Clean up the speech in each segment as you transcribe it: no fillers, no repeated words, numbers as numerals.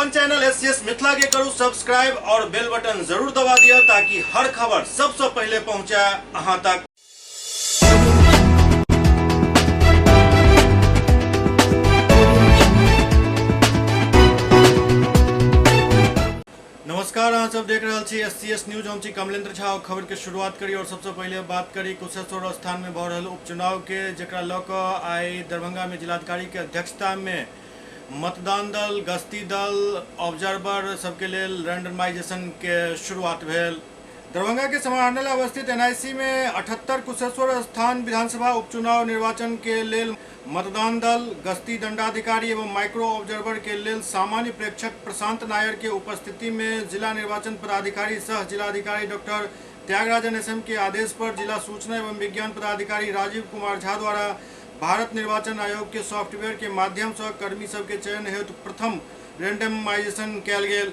अपन channel SCS Mithila के करू subscribe और बेल बटन जरूर दबा दिया ताकि हर खबर सबसे पहले पहुंचे अहां तक। नमस्कार, अहाँ सब देख रहे छी एससीएस न्यूज। हम छी कमलेंद्र झा। खबर के शुरुआत करी और सबसे पहले बात करी कुशेश्वर स्थान में भऽ रहल उपचुनाव के, जेकरा लऽ कऽ आइ दरभंगा में जिलाधिकारी के अध्यक्षता में मतदान दल, गश्ती दल, ऑब्जर्वर सबके लेल रैंडमाइजेशन के शुरुआत भेल। दरभंगा के समाहरणालय अवस्थित एनआईसी में 78 कुशेश्वर स्थान विधानसभा उपचुनाव निर्वाचन के लेल मतदान दल, गश्ती दंडाधिकारी एवं माइक्रो ऑब्जर्वर के लेल सामान्य प्रेक्षक प्रशांत नायर के उपस्थिति में जिला निर्वाचन पदाधिकारी सह जिलाधिकारी डॉक्टर त्यागराजन एसएम के आदेश पर जिला सूचना एवं विज्ञान पदाधिकारी राजीव कुमार झा द्वारा भारत निर्वाचन आयोग के सॉफ्टवेयर के माध्यम से कर्मी सबके चयन हेतु प्रथम रैंडमाइजेशन कयल गेल।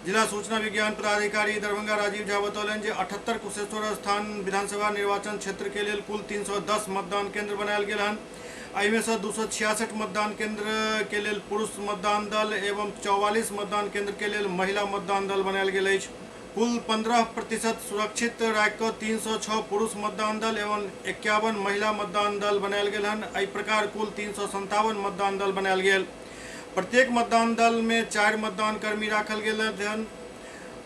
जिला सूचना विज्ञान पदाधिकारी दरभंगा राजीव झा बतौलन जे 78 कुशेश्वर स्थान विधानसभा निर्वाचन क्षेत्र के लेल कुल 310 मतदान केंद्र बनायल गेल हन। एहिमे से 266 मतदान केंद्र के लेल पुरुष मतदान दल एवं 44 मतदान केंद्र के लेल महिला मतदान दल बनायल गेल अछि। कुल 15% सुरक्षित राखि कऽ 306 पुरुष मतदान दल एवं 51 महिला मतदान दल बनायल गेल हन। एहि प्रकार कुल 357 मतदान दल बनायल गेल। प्रत्येक मतदान दल में 4 मतदान कर्मी राखल गेल हन।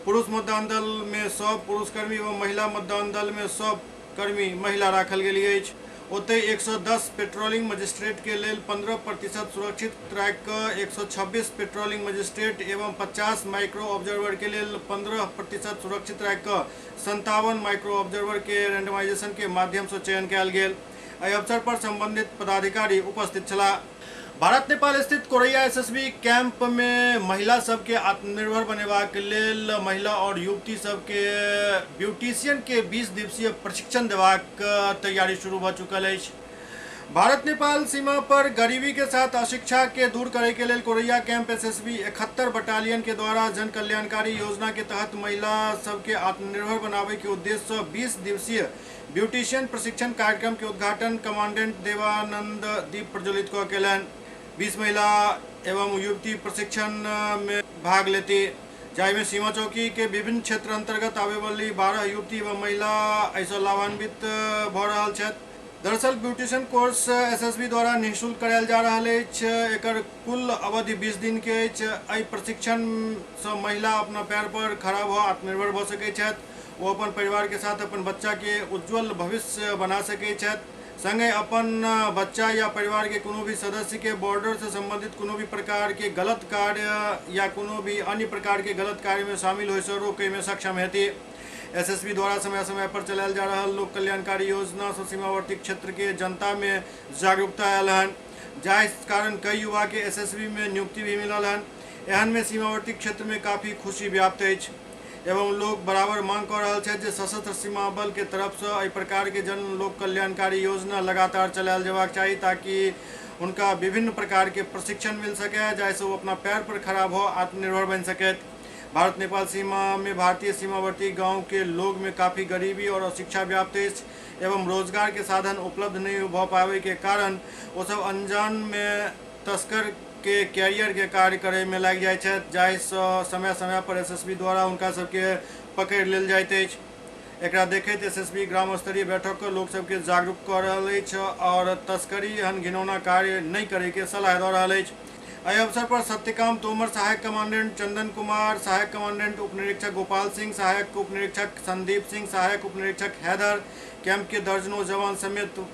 पुरुष मतदान दल में 100 पुरुष कर्मी एवं महिला मतदान दल में 100 कर्मी महिला राखल गेल अछि। ओतहि 110 पेट्रोलिंग मजिस्ट्रेट के लेल 15% सुरक्षित राखि कऽ 126 पेट्रोलिंग मजिस्ट्रेट एवं 50 माइक्रो ऑब्जर्वर के लेल 15% सुरक्षित राखि कऽ 57 माइक्रो ऑब्जर्वर के रैंडमाइजेशन के माध्यम से चयन कयल गेल। एहि अवसर पर संबंधित पदाधिकारी उपस्थित छलाह। भारत नेपाल स्थित कोरैया एसएसबी कैंप में महिला सबके आत्मनिर्भर बनेबाक लेल महिला और युवती सबके ब्यूटिशियन के 20 दिवसीय प्रशिक्षण देबाक तैयारी शुरू भ चुकल अछि। भारत नेपाल सीमा पर गरीबी के साथ अशिक्षा के दूर करे के लेल कोरैया कैंप एसएसबी 71 बटालियन के द्वारा जन कल्याणकारी योजना के तहत महिला सबके आत्मनिर्भर बनावे के उद्देश्य से 20 दिवसीय ब्यूटिशियन प्रशिक्षण कार्यक्रम के उद्घाटन कमांडेंट देवानंद दीप प्रज्वलित कऽ केलनि। 20 महिला एवं युवती प्रशिक्षण में भाग लेती, जाहिमे सीमा चौकी के विभिन्न क्षेत्र अंतर्गत आवे वाली 12 युवती एवं महिला ऐसा लाभान्वित भऽ रहल छथि। दरअसल ब्यूटिशियन कोर्स एसएसबी द्वारा निःशुल्क करायल जा रहल अछि। एकर कुल अवधि 20 दिन के अछि। एहि प्रशिक्षण से महिला अपना पैर पर खड़ा भऽ आत्मनिर्भर भऽ सकैत छथि। वो अपन परिवार के साथ अपन बच्चा के उज्जवल भविष्य बना सकैत छथि। संगे अपन बच्चा या परिवार के कोनो भी सदस्य के बॉर्डर से संबंधित कोनो भी प्रकार के गलत कार्य या कोनो भी अन्य प्रकार के गलत कार्य में शामिल होय से रोके में सक्षम हेती। एसएसबी द्वारा समय समय पर चलायल जा रहल लोक कल्याणकारी योजना से सीमावर्ती क्षेत्र के जनता में जागरूकता आयल हन, जाहि कारण कई युवा के एसएसबी में नियुक्ति भी मिलल हन। एहन में सीमावर्ती क्षेत्र में काफी खुशी व्याप्त अछि एवं लोग बराबर मांग कर रहे हैं जे सशस्त्र सीमा बल के तरफ से एहि प्रकार के जन लोक कल्याणकारी योजना लगातार चलायल जयबाक चाही, ताकि उनका विभिन्न प्रकार के प्रशिक्षण मिल सके, जैसे वो अपना पैर पर खड़ा हो आत्मनिर्भर बन सके। भारत नेपाल सीमा में भारतीय सीमावर्ती गांव के लोग में काफ़ी गरीबी और अशिक्षा व्याप्त एवं रोजगार के साधन उपलब्ध नहीं हो पावे के कारण वो सब अनजान में तस्कर के कैरियर के कार्य करे में लग जाए, जाहि समय समय पर एसएसबी द्वारा उनका सबके पकड़ लेल जाइत अछि। एकरा देखैत एसएसबी ग्राम स्तरीय बैठक कर लोग सबके जागरूक कर रहल अछि और तस्करी एहन घिनौना कार्य नहीं करे के सलाह दऽ रहल अछि। एहि अवसर पर सत्यकाम तोमर, सहायक कमांडेंट चंदन कुमार, सहायक कमांडेंट उपनिरीक्षक गोपाल सिंह, सहायक उपनिरीक्षक संदीप सिंह, सहायक उपनिरीक्षक हैदर, कैंप के दर्जनों जवान समेत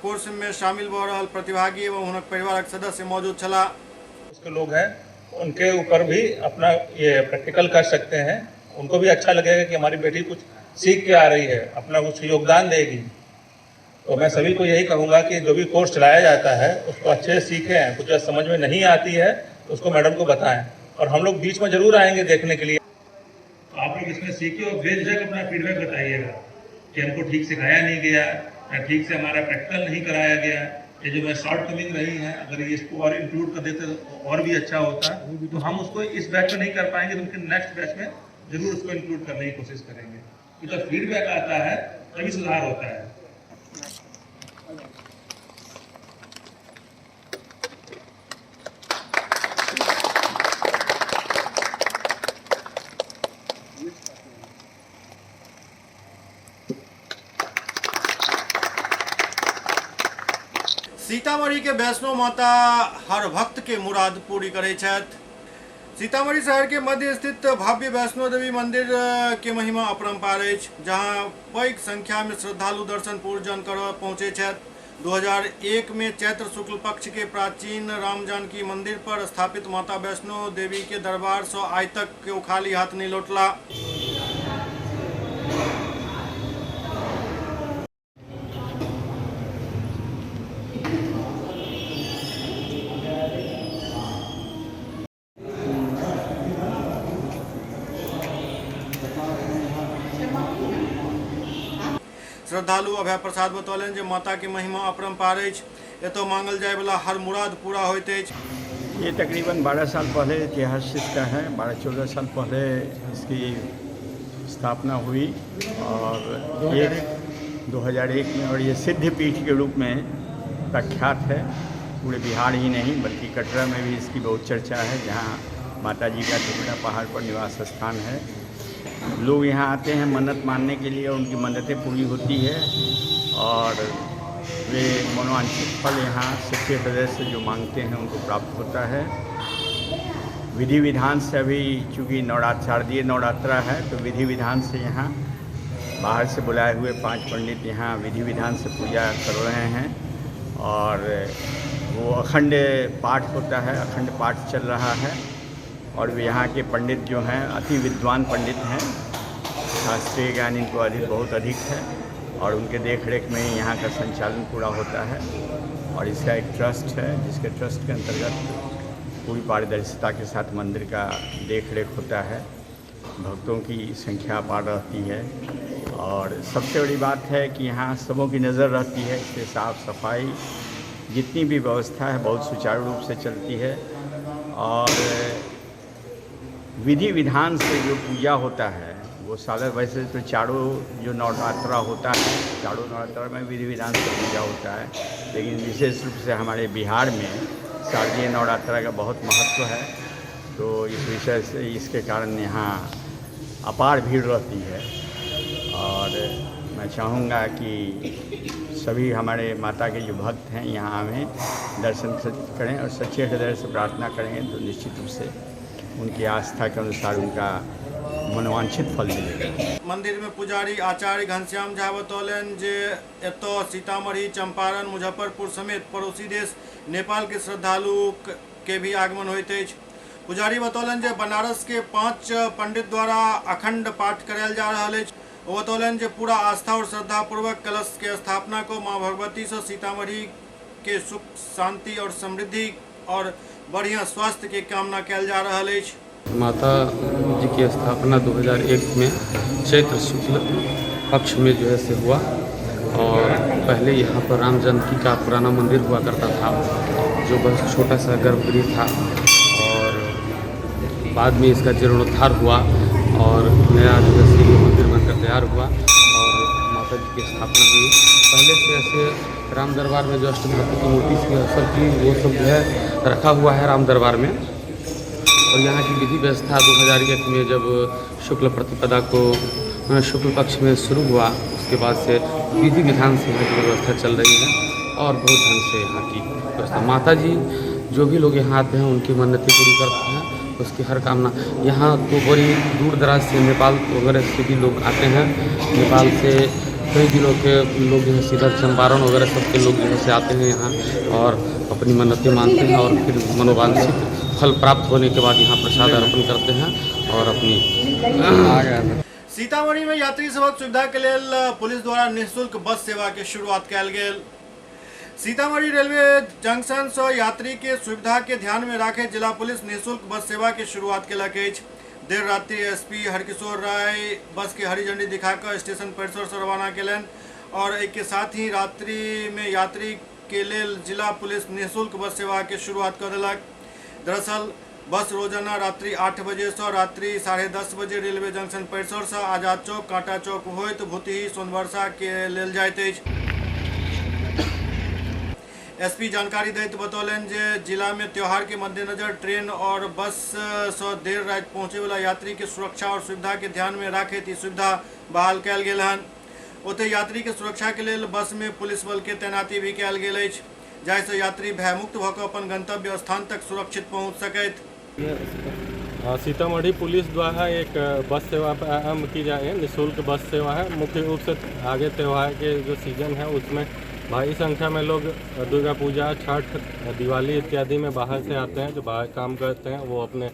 कोर्स में शामिल भ रहल प्रतिभागी एवं उनके परिवार सदस्य मौजूद छला। उसके लोग हैं उनके ऊपर भी अपना ये प्रैक्टिकल कर सकते हैं। उनको भी अच्छा लगेगा कि हमारी बेटी कुछ सीख के आ रही है, अपना कुछ योगदान देगी। तो मैं सभी को यही कहूँगा कि जो भी कोर्स चलाया जाता है उसको अच्छे से सीखें। कुछ समझ में नहीं आती है तो उसको मैडम को बताएं और हम लोग बीच में जरूर आएंगे देखने के लिए। तो आप लोग इसमें सीखिए और बेझिझक अपना फीडबैक बताइएगा कि हमको ठीक सिखाया नहीं गया या ठीक से हमारा प्रैक्टिकल नहीं कराया गया, ये जो मैं शॉर्ट कमिंग रही है, अगर ये इसको और इंक्लूड कर देते तो और भी अच्छा होता। तो हम उसको इस बैच में नहीं कर पाएंगे तो उनके नेक्स्ट बैच में जरूर उसको इंक्लूड करने की कोशिश करेंगे। तो जब फीडबैक आता है तभी सुधार होता है। सीतामढ़ी के वैष्णो माता हर भक्त के मुराद पूरी करे छथि। सीतामढ़ी शहर के मध्य स्थित भव्य वैष्णो देवी मंदिर के महिमा अपरंपार अछि, जहां पैघ संख्या में श्रद्धालु दर्शन पूजन करऽ पहुंचे छथि। 2001 में चैत्र शुक्ल पक्ष के प्राचीन राम जानकी मंदिर पर स्थापित माता वैष्णो देवी के दरबार से आइ तक केओ खाली हाथ नहीं लौटला। श्रद्धालु अभय प्रसाद बतौलन जे माता के महिमा अपरंपार अछि, एतो मांगल जाय वाला हर मुराद पूरा होइत अछि। ये तकरीबन 12 साल पहले इतिहास इसका है। 12-14 साल पहले इसकी स्थापना हुई और 2001 में, और ये सिद्ध पीठ के रूप में प्रख्यात है। पूरे बिहार ही नहीं बल्कि कटरा में भी इसकी बहुत चर्चा है, जहाँ माता जी का तिगुना पहाड़ पर निवास स्थान है। लोग यहाँ आते हैं मन्नत मानने के लिए, उनकी मन्नतें पूरी होती है और वे मनोवांछित फल यहाँ सच्चे हृदय से जो मांगते हैं उनको प्राप्त होता है। विधि विधान से अभी चूँकि शारदीय नवरात्रा है, तो विधि विधान से यहाँ बाहर से बुलाए हुए 5 पंडित यहाँ विधि विधान से पूजा कर रहे हैं और वो अखंड पाठ होता है, अखंड पाठ चल रहा है। और वे यहाँ के पंडित जो हैं अति विद्वान पंडित हैं, शास्त्रीय ज्ञान इनको बहुत अधिक है और उनके देख रेख में ही यहाँ का संचालन पूरा होता है। और इसका एक ट्रस्ट है, जिसके ट्रस्ट के अंतर्गत पूरी पारदर्शिता के साथ मंदिर का देख रेख होता है। भक्तों की संख्या अपार रहती है और सबसे बड़ी बात है कि यहाँ सबों की नज़र रहती है, इससे साफ़ सफाई जितनी भी व्यवस्था है बहुत सुचारू रूप से चलती है। और विधि विधान से जो पूजा होता है वो साल वैसे तो चारों जो नवरात्रा होता है, चारों नवरात्रा में विधि विधान से पूजा होता है, लेकिन विशेष रूप से हमारे बिहार में शारदीय नवरात्रा का बहुत महत्व है। तो इस विषय से इसके कारण यहाँ अपार भीड़ रहती है और मैं चाहूँगा कि सभी हमारे माता के जो भक्त हैं यहाँ आवें, दर्शन करें और सच्चे हृदय से प्रार्थना करेंगे तो निश्चित रूप से उनकी आस्था के अनुसार उनका मनोवांछित फल मिलेगा। मंदिर में पुजारी आचार्य घनश्याम झा बतौलन जे एतो सीतामढ़ी, चंपारण, मुजफ्फरपुर समेत पड़ोसी देश नेपाल के श्रद्धालु के भी आगमन होइत अछि। पुजारी बतौलन जे बनारस के 5 पंडित द्वारा अखंड पाठ करायल जा रहल अछि। वो बतौलन जे पूरा आस्था और श्रद्धा पूर्वक कलश के स्थापना को माँ भगवती से सीतामढ़ी के सुख, शांति और समृद्धि और बढ़िया स्वास्थ्य के कामना कयल जा रहल अछि। माता जी की स्थापना 2001 में चैत्र शुक्ल पक्ष में जो है से हुआ और पहले यहाँ पर राम जानकी का पुराना मंदिर हुआ करता था, जो बस छोटा सा गर्भगृह था और बाद में इसका जीर्णोद्धार हुआ और नया जो है से मंदिर बनकर तैयार हुआ और माता जी की स्थापना हुई। पहले से ऐसे राम दरबार में जो अष्टभक्ति की मूर्ति थी वो सब जो है रखा हुआ है राम दरबार में। और यहाँ की विधि व्यवस्था 2001 में जब शुक्ल प्रतिपदा को शुक्ल पक्ष में शुरू हुआ, उसके बाद से विधि विधान से यहाँ की व्यवस्था चल रही है और बहुत ढंग से यहाँ की व्यवस्था। माता जी जो भी लोग यहाँ आते हैं उनकी मन्नतें पूरी करते हैं, उसकी हर कामना। यहाँ तो बड़ी दूर दराज से नेपाल वगैरह से भी लोग आते हैं, नेपाल से कई जिलों के लोग जो है सीधा चंपारण वगैरह सबके लोग जो है आते हैं यहाँ और अपनी मन्नतें मानते हैं और फिर मनोवांछित फल प्राप्त होने के बाद यहाँ प्रसाद अर्पण करते हैं और अपनी सीतामढ़ी में यात्री सभक सुविधा के लेल पुलिस द्वारा निःशुल्क बस सेवा के शुरुआत कयल गेल। सीतामढ़ी रेलवे जंक्शन से यात्री के सुविधा के ध्यान में राखे जिला पुलिस निःशुल्क बस सेवा के शुरुआत केलक अछि। देर रात्रि एसपी हरकिशोर राय बस के हरी झंडी दिखाकर स्टेशन परिसर से रवाना केलन और एक के साथ ही रात्रि में यात्री के लेल जिला पुलिस निःशुल्क बस सेवा के शुरुआत कर देलक। दरअसल बस रोजाना रात्रि 8 बजे से रात्रि 10:30 बजे रेलवे जंक्शन परिसर से आजाद चौक, कांटा चौक होइत भूतही सोनबरसा के लेल जाइत अछि। एसपी जानकारी दैत बतौलन जे जिला में त्योहार के मद्देनजर ट्रेन और बस से देर रात पहुंचे वाला यात्री के सुरक्षा और सुविधा के ध्यान में राखैत ई सुविधा बहाल कयल गेल हन। ओतहि यात्री के सुरक्षा के लेल बस में पुलिस बल के तैनाती भी कयल गेल अछि। जाहिसँ यात्री भयमुक्त भऽ कऽ अपन गंतव्य स्थान तक सुरक्षित पहुँच सकैत। सीतामढ़ी पुलिस द्वारा एक बस सेवा प्रारंभ की जा रही है, निःशुल्क बस सेवा है। मुख्य रूप से आगे त्यौहार के जो सीजन है उसमें भारी संख्या में लोग दुर्गा पूजा, छठ, दिवाली इत्यादि में बाहर से आते हैं, जो बाहर काम करते हैं वो अपने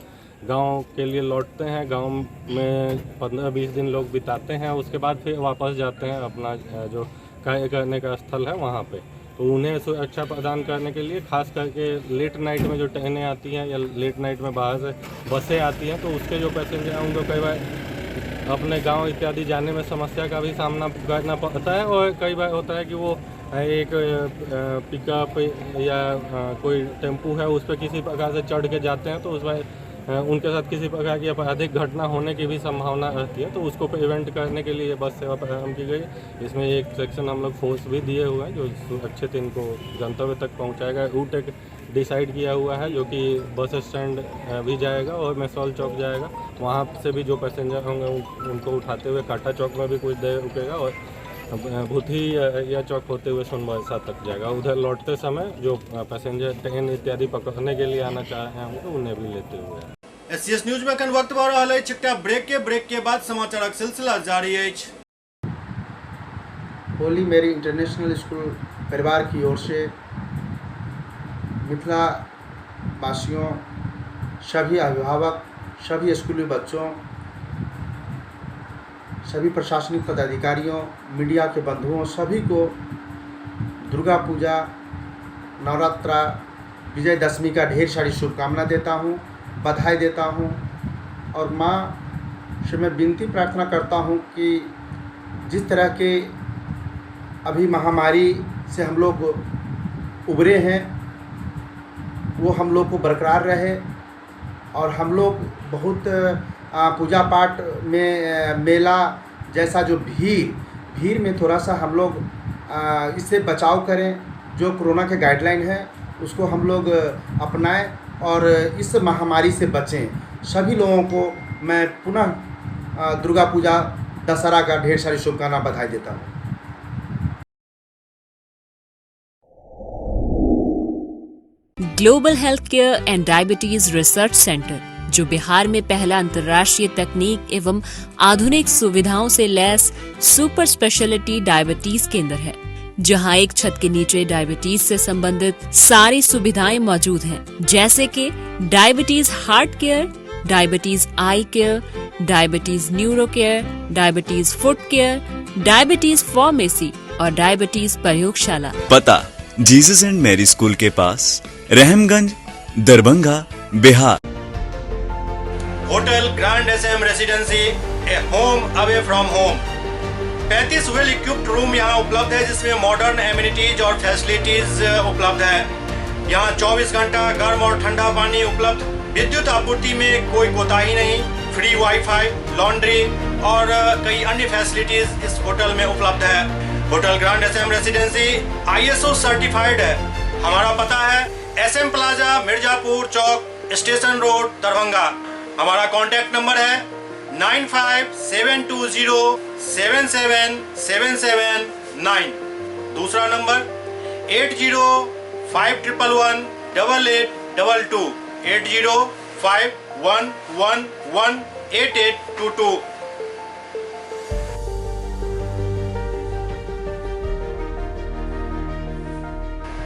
गांव के लिए लौटते हैं। गांव में 15-20 दिन लोग बिताते हैं, उसके बाद फिर वापस जाते हैं अपना जो कार्य करने का स्थल है वहाँ पे। तो उन्हें सुरक्षा प्रदान करने के लिए खास करके लेट नाइट में जो ट्रेनें आती हैं या लेट नाइट में बाहर से बसें आती हैं, तो उसके जो पैसेंजर हैं उनको कई बार अपने गांव इत्यादि जाने में समस्या का भी सामना करना पड़ता है। और कई बार होता है कि वो एक पिकअप या कोई टेम्पू है उस पर किसी प्रकार से चढ़ के जाते हैं, तो उस बार उनके साथ किसी प्रकार की आपराधिक घटना होने की भी संभावना रहती है। तो उसको प्रिवेंट करने के लिए ये बस सेवा प्रारंभ की गई। इसमें एक सेक्शन हम लोग फोर्स भी दिए हुए हैं जो सुरक्षित इनको गंतव्य तक पहुंचाएगा। रूट एक डिसाइड किया हुआ है जो कि बस स्टैंड भी जाएगा और मैसौल चौक जाएगा। वहाँ से भी जो पैसेंजर होंगे उनको उठाते हुए काटा चौक में भी कुछ देर रुकेगा और भूथी या चौक होते हुए सोनबरसा तक जाएगा। उधर लौटते समय जो पैसेंजर ट्रेन इत्यादि पकड़ने के लिए आना चाह रहे होंगे उन्हें भी लेते हुए। SCS न्यूज में वक्त भऽ रहल अछि एकटा ब्रेक के बाद समाचारक सिलसिला जारी अछि। होली मेरी इंटरनेशनल स्कूल परिवार की ओर से मिथिला वासियों, सभी अभिभावक, सभी स्कूली बच्चों, सभी प्रशासनिक पदाधिकारियों, मीडिया के बंधुओं, सभी को दुर्गा पूजा, नवरात्रा, विजयदशमी का ढेर सारी शुभकामना देता हूँ, बधाई देता हूँ। और माँ से मैं विनती प्रार्थना करता हूँ कि जिस तरह के अभी महामारी से हम लोग उबरे हैं वो हम लोग को बरकरार रहे और हम लोग बहुत पूजा पाठ में मेला जैसा जो भीड़ में थोड़ा सा हम लोग इससे बचाव करें। जो कोरोना के गाइडलाइन है उसको हम लोग अपनाएं और इस महामारी से बचें। सभी लोगों को मैं पुनः दुर्गा पूजा, दशहरा का ढेर सारी शुभकामना, बधाई देता हूँ। Global health care and diabetes research centre, जो बिहार में पहला अंतर्राष्ट्रीय तकनीक एवं आधुनिक सुविधाओं से लैस सुपर स्पेशलिटी डायबिटीज केंद्र है, जहां एक छत के नीचे डायबिटीज से संबंधित सारी सुविधाएं मौजूद हैं, जैसे कि diabetes heart care, diabetes eye care, diabetes neuro care, diabetes foot care, diabetes pharmacy और डायबिटीज प्रयोगशाला। पता जीसस एंड मैरी स्कूल के पास, Rahamganj, Darbhanga, Bihar. Hotel grand SM residency, a home away from home. 35 well equipped room यहाँ उपलब्ध है, जिसमें modern amenities और फैसिलिटीज उपलब्ध है। यहाँ 24 घंटा गर्म और ठंडा पानी उपलब्ध। विद्युत आपूर्ति में कोई कोताही नहीं। फ्री वाईफाई, लॉन्ड्री और कई अन्य फैसिलिटीज इस होटल में उपलब्ध है। Hotel grand SM residency ISO certified है। हमारा पता है SM plaza, Mirzapur Chowk, station road, Darbhanga. हमारा कॉन्टैक्ट नंबर है 9572077779। दूसरा नंबर 8051118822, 8051118822।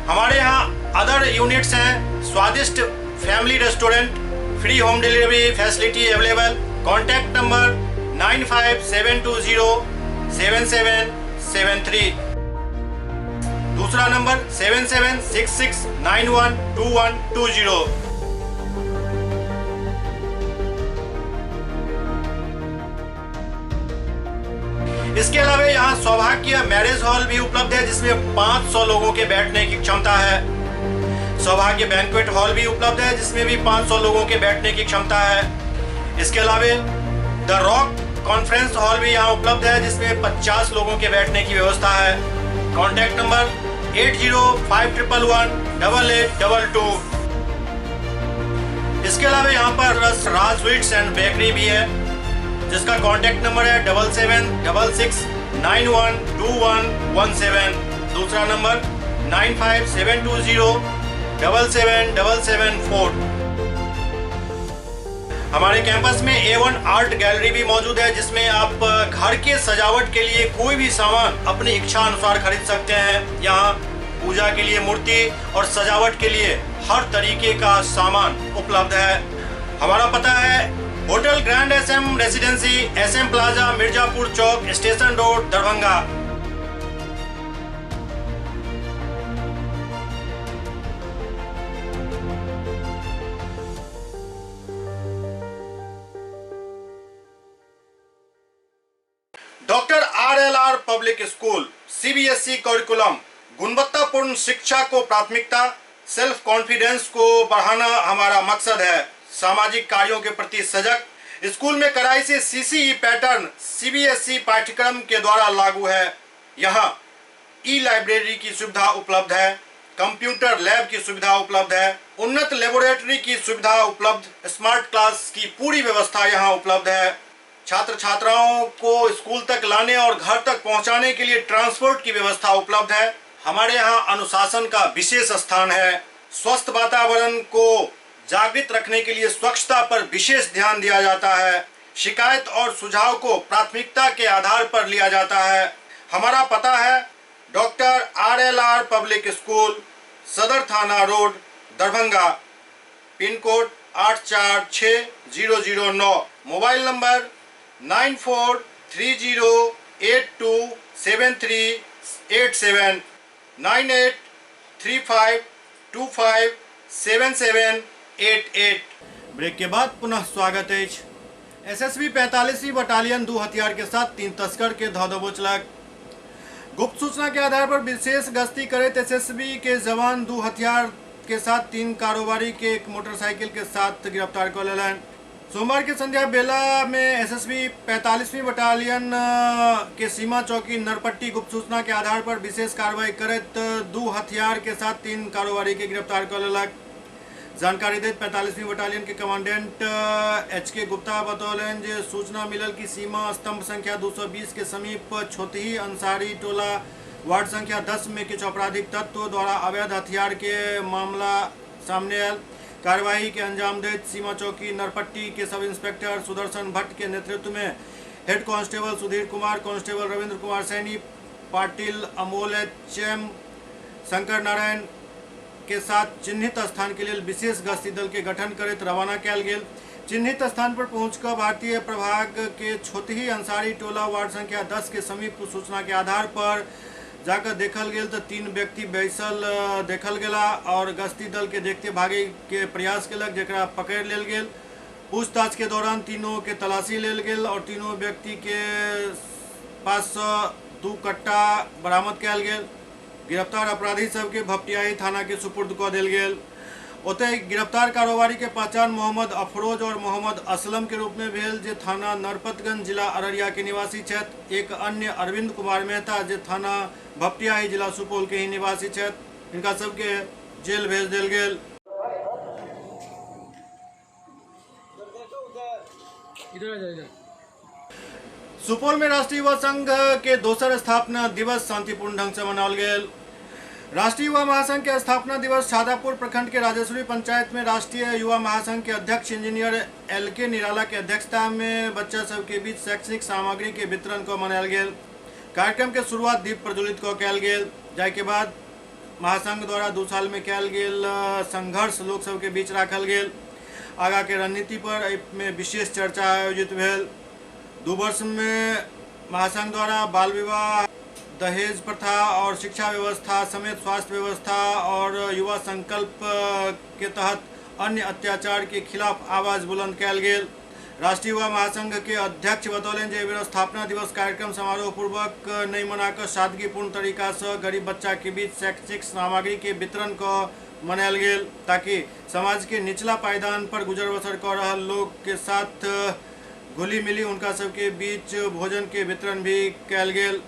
हमारे यहाँ अदर यूनिट्स हैं। स्वादिष्ट family restaurant, free home delivery facility available. Contact number 9572077773। दूसरा नंबर 7766912120। इसके अलावा यहाँ सौभाग्य मैरिज हॉल भी उपलब्ध है, जिसमें 500 लोगों के बैठने की क्षमता है। सौभाग्य बैंक्वेट हॉल भी उपलब्ध है, जिसमें भी 500 लोगों के बैठने की क्षमता है। इसके अलावा द रॉक कॉन्फ्रेंस हॉल भी यहाँ उपलब्ध है, जिसमें 50 लोगों के बैठने की व्यवस्था है। Contact number 8051118822। इसके अलावा यहाँ पर राज स्वीट्स एंड बेकरी भी है, जिसका कॉन्टैक्ट नंबर है 7766912117। दूसरा नंबर 9572077774। हमारे कैंपस में A1 आर्ट गैलरी भी मौजूद है, जिसमें आप घर के सजावट के लिए कोई भी सामान अपनी इच्छा अनुसार खरीद सकते हैं। यहाँ पूजा के लिए मूर्ति और सजावट के लिए हर तरीके का सामान उपलब्ध है। हमारा पता है hotel grand SM residency, SM plaza, Mirzapur Chowk, station road, Darbhanga. Doctor RLR public school CBSE curriculum गुणवत्तापूर्ण शिक्षा को प्राथमिकता, सेल्फ कॉन्फिडेंस को बढ़ाना हमारा मकसद है। सामाजिक कार्यों के प्रति सजग, स्कूल में कड़ाई से CCE पैटर्न CBSE पाठ्यक्रम के द्वारा लागू है। यहाँ ई-लाइब्रेरी की सुविधा उपलब्ध है, कंप्यूटर लैब की सुविधा उपलब्ध है, उन्नत लेबोरेटरी की सुविधा उपलब्ध, स्मार्ट क्लास की पूरी व्यवस्था यहाँ उपलब्ध है। छात्र छात्राओं को स्कूल तक लाने और घर तक पहुंचाने के लिए ट्रांसपोर्ट की व्यवस्था उपलब्ध है। हमारे यहाँ अनुशासन का विशेष स्थान है। स्वस्थ वातावरण को जागृत रखने के लिए स्वच्छता पर विशेष ध्यान दिया जाता है। शिकायत और सुझाव को प्राथमिकता के आधार पर लिया जाता है। हमारा पता है doctor RLR public school, Sadar Thana road, Darbhanga, pin code 846009, mobile number 9430827387, 9835257788। Break के बाद पुनः स्वागत है। SSB 45वीं बटालियन 2 हथियार के साथ 3 तस्कर के धौदबोचलक। गुप्त सूचना के आधार पर विशेष गश्ती करे SSB के जवान 2 हथियार के साथ 3 कारोबारी के एक मोटरसाइकिल के साथ गिरफ्तार कर लेलन। सोमवार के संध्या बेला में SSB 45वीं बटालियन के सीमा चौकी नरपट्टी गुप्त सूचना के आधार पर विशेष कार्रवाई करत 2 हथियार के साथ 3 कारोबारी के गिरफ्तार कर लेलक। जानकारी देते 45वीं बटालियन के कमांडेंट HK गुप्ता बतौलन जे सूचना मिलल कि सीमा स्तंभ संख्या 220 के समीप छोतही अंसारी टोला वार्ड संख्या 10 में कुछ आपराधिक तत्व द्वारा अवैध हथियार के मामला सामने आयल। कार्यवाही के अंजाम देते सीमा चौकी नरपट्टी के सब इंस्पेक्टर सुदर्शन भट्ट के नेतृत्व में head constable Sudhir Kumar, constable Ravindra Kumar Saini, Patil Amol HM, Shankar Narayan के साथ चिन्हित स्थान के लिए विशेष गश्ती दल के गठन करते रवाना किया गेल। चिन्हित स्थान पर पहुंचकर भारतीय प्रभाग के छोतही अंसारी टोला वार्ड संख्या 10 के समीप सूचना के आधार पर जाकर देखल गेल तो 3 व्यक्ति बैसल देखल गेला और गश्ती दल के देखते भागे के प्रयास केलक, जेकरा पकड़ लेल गेल। पूछताछ के दौरान तीनों के तलाशी लेल गेल और तीनों व्यक्ति के पास 2 कट्टा बरामद किया गेल। गिरफ्तार अपराधी सबके भपटियाही थाना के सुपुर्द कऽ देल गेल। ओतय गिरफ्तार कारोबारी के पहचान मोहम्मद अफरोज और मोहम्मद असलम के रूप में भेल, जे थाना नरपतगंज जिला अररिया के निवासी छथि। एक अन्य अरविंद कुमार मेहता जे थाना भपटियाही जिला सुपौल के ही निवासी छथि। इनका सबके जेल भेज देल गेल। सुपौल में राष्ट्रीय युवा संघ के दोसर स्थापना दिवस शांतिपूर्ण ढंग से मनाओल गेल। राष्ट्रीय युवा महासंघ के स्थापना दिवस छादापुर प्रखंड के राजेश्वरी पंचायत में राष्ट्रीय युवा महासंघ के अध्यक्ष इंजीनियर LK निराला के अध्यक्षता में बच्चा सब के बीच शैक्षणिक सामग्री के वितरण को मनायल गेल। कार्यक्रम के शुरुआत दीप प्रज्वलित को कयल गेल, जाय के बाद महासंघ द्वारा 2 साल में कयल गेल संघर्ष लोक सब के बीच राखल गेल। आगा के रणनीति पर में विशेष चर्चा आयोजित भेल। 2 वर्ष में महासंघ द्वारा बाल विवाह, दहेज प्रथा और शिक्षा व्यवस्था समेत स्वास्थ्य व्यवस्था और युवा संकल्प के तहत अन्य अत्याचार के खिलाफ आवाज बुलंद कयल गेल। राष्ट्रीय युवा महासंघ के अध्यक्ष बतौलन जे एहि स्थापना दिवस कार्यक्रम समारोह पूर्वक नहीं मनाकर सादगीपूर्ण तरीका से गरीब बच्चा के बीच शैक्षणिक सामग्री के वितरण को मनायल गेल, ताकि समाज के निचला पायदान पर गुजर बसर कर रहा लोग के साथ घुली मिली उनका सबके बीच भोजन के वितरण भी कयल गेल।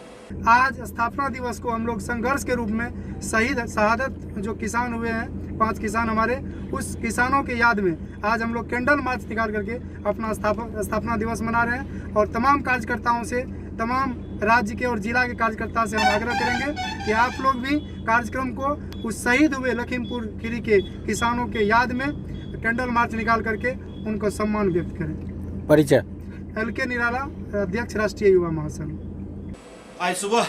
आज स्थापना दिवस को हम लोग संघर्ष के रूप में शहीद शहादत जो किसान हुए हैं, 5 किसान हमारे, उस किसानों के याद में आज हम लोग कैंडल मार्च निकाल करके अपना स्थापना दिवस मना रहे हैं और तमाम कार्यकर्ताओं से तमाम राज्य के और जिला के कार्यकर्ता से हम आग्रह करेंगे कि आप लोग भी कार्यक्रम को उस शहीद हुए लखीमपुर खीरी के किसानों के याद में कैंडल मार्च निकाल करके उनको सम्मान व्यक्त करें। परिचय LK निराला, अध्यक्ष राष्ट्रीय युवा महासंघ। आज सुबह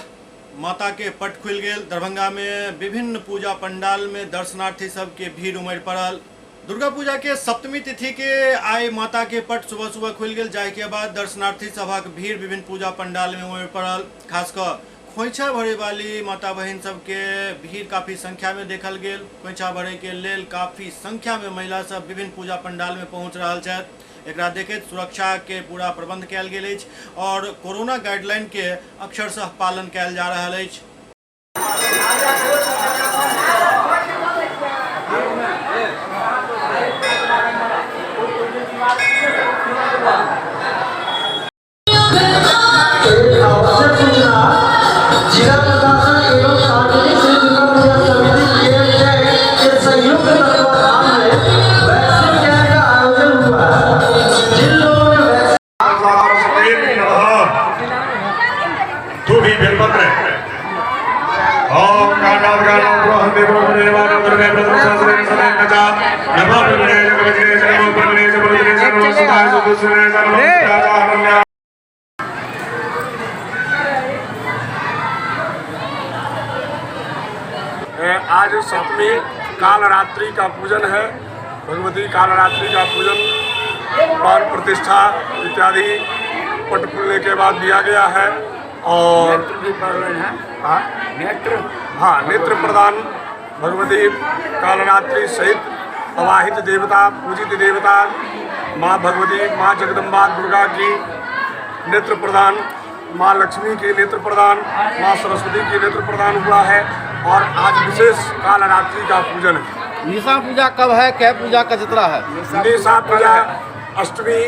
माता के पट खुल गेल। दरभंगा में विभिन्न पूजा पंडाल में दर्शनार्थी सब के भीड़ उमड़ पड़ल। दुर्गा पूजा के सप्तमी तिथि के आय माता के पट सुबह सुबह खुल गेल, जाय के बाद दर्शनार्थी सभा के भीड़ विभिन्न पूजा पंडाल में उमड़ पड़ल। खासकर खोइछा भरे वाली माता बहन सब के भीड़ काफी संख्या में देखल गेल। खोइछा भरे के लेल काफी संख्या में महिला सब विभिन्न पूजा पंडाल में पहुंच रहल छथि। एकरा देखैत सुरक्षा के पूरा प्रबंध कयल गेल अछि और कोरोना गाइडलाइन के अक्षरशः पालन कयल जा रहल अछि। आज सप्तमी कालरात्रि का पूजन है। भगवती कालरात्रि का पूजन प्राण प्रतिष्ठा इत्यादि पट खुलने के बाद दिया गया है और नेत्र प्रदान भगवती कालरात्रि सहित अवाहित देवता पूजित देवता माँ भगवती माँ जगदम्बा दुर्गा की नेत्र प्रदान, माँ लक्ष्मी की नेत्र प्रदान, माँ सरस्वती की नेत्र प्रदान हुआ है और आज विशेष कालरात्रि का पूजन है। निशा पूजा कब है, क्या पूजा का जतरा है? निशा पूजा अष्टमी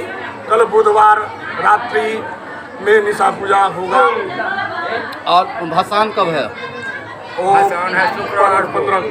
कल बुधवार रात्रि में निशा पूजा होगा और भसान कब है? भसान है शुक्रवार 15 को।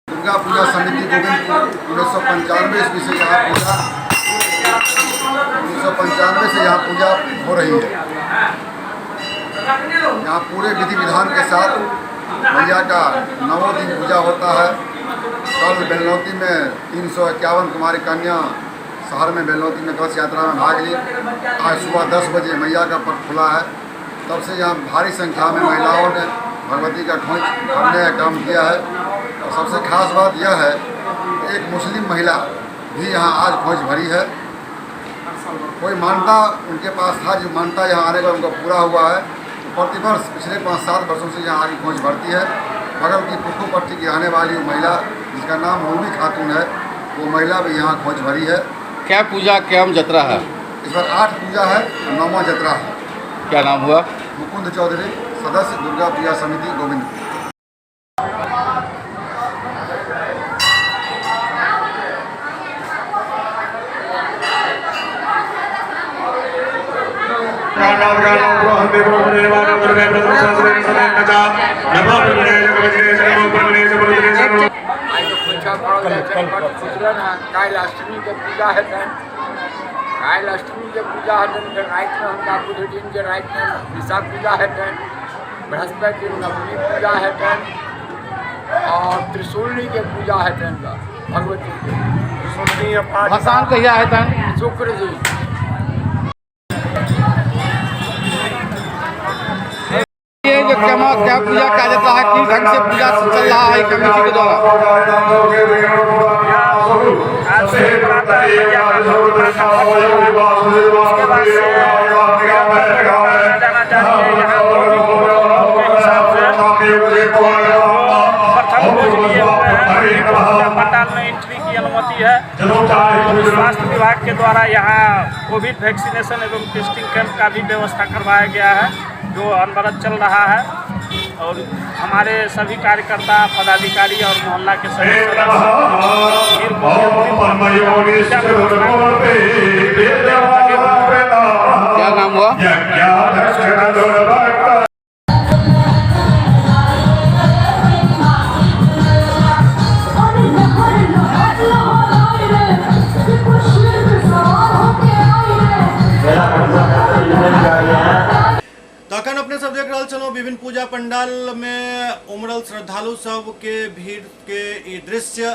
दुर्गा पूजा समिति गोविंदपुर 1995 ईस्वी से यहाँ पूजा 1995 से यहाँ पूजा हो रही है। यहाँ पूरे विधि विधान के साथ मैया का 9 दिन पूजा होता है। कल बेलनौती में 351 कुमारी कन्या शहर में बेलनौती में कलश यात्रा में भाग ली। आज सुबह 10 बजे मैया का पट खुला है। तब से यहाँ भारी संख्या में महिलाओं ने भगवती का खोज भरने का काम किया है। और सबसे खास बात यह है कि एक मुस्लिम महिला भी यहाँ आज खोज भरी है। कोई मान्यता उनके पास था, जो मान्यता यहाँ आने का उनका पूरा हुआ है। प्रतिवर्ष पिछले 5-7 वर्षों से यहाँ आगे खोज भरती है। बगल की पुखू पट्टी की आने वाली वो महिला जिसका नाम रूबी खातून है, वो महिला भी यहाँ खोज भरी है। क्या पूजा क्या जतरा है? इस बार 8 पूजा है, 9वां जतरा है। क्या नाम हुआ? मुकुंद चौधरी, सदस्य दुर्गा पूजा समिति गोविंदपुर। कायलाष्टमी के पूजा है। कायलाष्टमी के पूजा है रात में हम बुध दिन के रात में निशा पूजा है। बृहस्पति दिन नवमी पूजा है और त्रिशूलनी के पूजा है भगवती की। भसान कहिया है? शुक्र जी। ये जो क्या पूजा कहा जाता है, किस ढंग से पूजा चल रहा है कमेटी के द्वारा? पंडाल में एंट्री की अनुमति है। स्वास्थ्य विभाग विभाग के द्वारा यहाँ कोविड वैक्सीनेशन एवं टेस्टिंग कैंप का भी व्यवस्था करवाया गया है, जो अनवरत चल रहा है। और हमारे सभी कार्यकर्ता, पदाधिकारी और मोहल्ला के सभी क्या नाम हुआ? तखन अपने सब देख रहा चलो विभिन्न पूजा पंडाल में उमड़ल श्रद्धालु सब के भीड़ के ये दृश्य।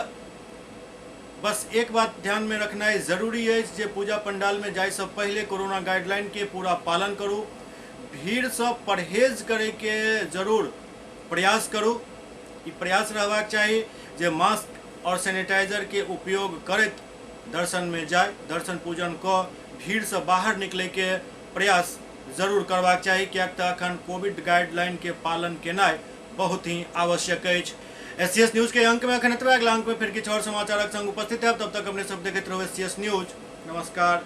बस एक बात ध्यान में रखना जरूरी है जे पूजा पंडाल में जाए सब पहले कोरोना गाइडलाइन के पूरा पालन करूँ, भीड़ से परहेज करे के जरूर प्रयास करूँ। ये प्रयास रहबाक चाहिए जे मास्क और सैनिटाइजर के उपयोग करत दर्शन में जाए, दर्शन पूजन को भीड़ से बाहर निकले के प्रयास जरूर करबाक चाहिए, क्या अखन कोविड गाइडलाइन के पालन केनाइ बहुत ही आवश्यक है। SCS न्यूज के अंक में अखन एतबे, अगला अंक में फिर किछु और समाचारक संग उपस्थित है। तब तक अपने सब देखते रहो SCS न्यूज। नमस्कार।